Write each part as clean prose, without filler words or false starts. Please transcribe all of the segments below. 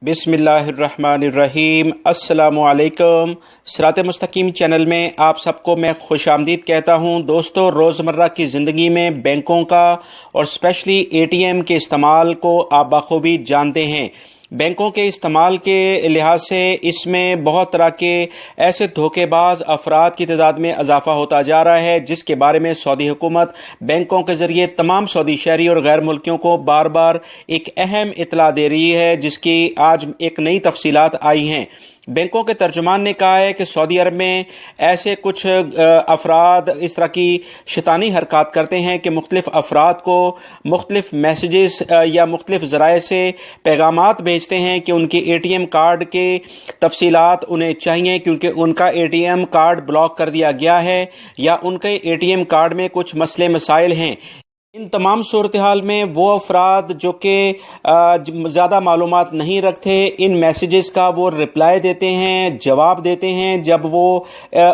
बिस्मिल्लाहिर्रहमानिर्रहीम। अस्सलामु अलैकुम। सिरात मुस्तकीम चैनल में आप सबको मैं खुश आमदीद कहता हूँ। दोस्तों, रोज़मर्रा की ज़िंदगी में बैंकों का और स्पेशली एटीएम के इस्तेमाल को आप बखूबी जानते हैं। बैंकों के इस्तेमाल के लिहाज से इसमें बहुत तरह के ऐसे धोखेबाज अफराद की तादाद में इजाफा होता जा रहा है, जिसके बारे में सऊदी हुकूमत बैंकों के जरिए तमाम सऊदी शहरी और गैर मुल्कियों को बार बार एक अहम इत्तला दे रही है, जिसकी आज एक नई तफसीलात आई हैं। बैंकों के तर्जुमान ने कहा है कि सऊदी अरब में ऐसे कुछ अफराद इस तरह की शैतानी हरकत करते हैं कि मुख्तलिफ अफराद को मुख्तलिफ मैसेजेस या मुख्तलिफ ज़राए से पैगामात भेजते हैं कि उनके एटीएम कार्ड के तफसीलात उन्हें चाहिए क्योंकि उनका एटीएम कार्ड ब्लॉक कर दिया गया है या उनके एटीएम कार्ड में कुछ मसले मसाइल हैं। इन तमाम सूरत हाल में वो अफराद जो कि ज़्यादा मालूमात नहीं रखते, इन मैसेजेस का वो रिप्लाई देते हैं, जवाब देते हैं। जब वो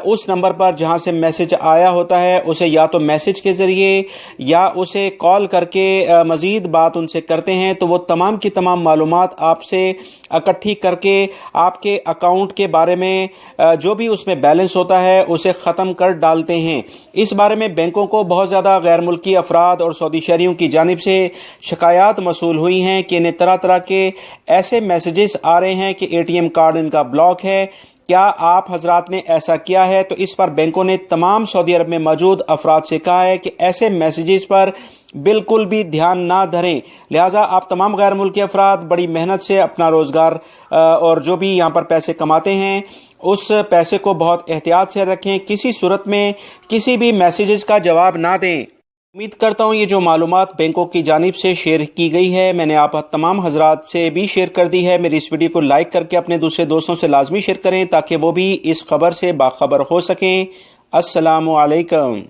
उस नंबर पर जहां से मैसेज आया होता है उसे या तो मैसेज के ज़रिए या उसे कॉल करके मज़ीद बात उनसे करते हैं, तो वो तमाम की तमाम मालूमात आपसे इकट्ठी करके आपके अकाउंट के बारे में जो भी उसमें बैलेंस होता है उसे ख़त्म कर डालते हैं। इस बारे में बैंकों को बहुत ज़्यादा गैर मुल्की अफराद और सऊदी शहरियों की जानिब से शिकायत मसूल हुई हैं कि इन्हें तरह तरह के ऐसे मैसेजेस आ रहे हैं कि एटीएम कार्ड इनका ब्लॉक है। क्या आप हजरात ने ऐसा किया है? तो इस पर बैंकों ने तमाम सऊदी अरब में मौजूद अफराद से कहा है कि ऐसे मैसेजेस पर बिल्कुल भी ध्यान ना धरें। लिहाजा आप तमाम गैर मुल्की अफराद बड़ी मेहनत से अपना रोजगार और जो भी यहाँ पर पैसे कमाते हैं उस पैसे को बहुत एहतियात से रखें। किसी सूरत में किसी भी मैसेजेस का जवाब ना दें। उम्मीद करता हूँ ये जो मालूमात बैंकों की जानिब से शेयर की गई है मैंने आप तमाम हजरात से भी शेयर कर दी है। मेरी इस वीडियो को लाइक करके अपने दूसरे दोस्तों से लाजमी शेयर करें ताकि वो भी इस खबर से बाखबर हो सकें। अस्सलामु अलैकुम।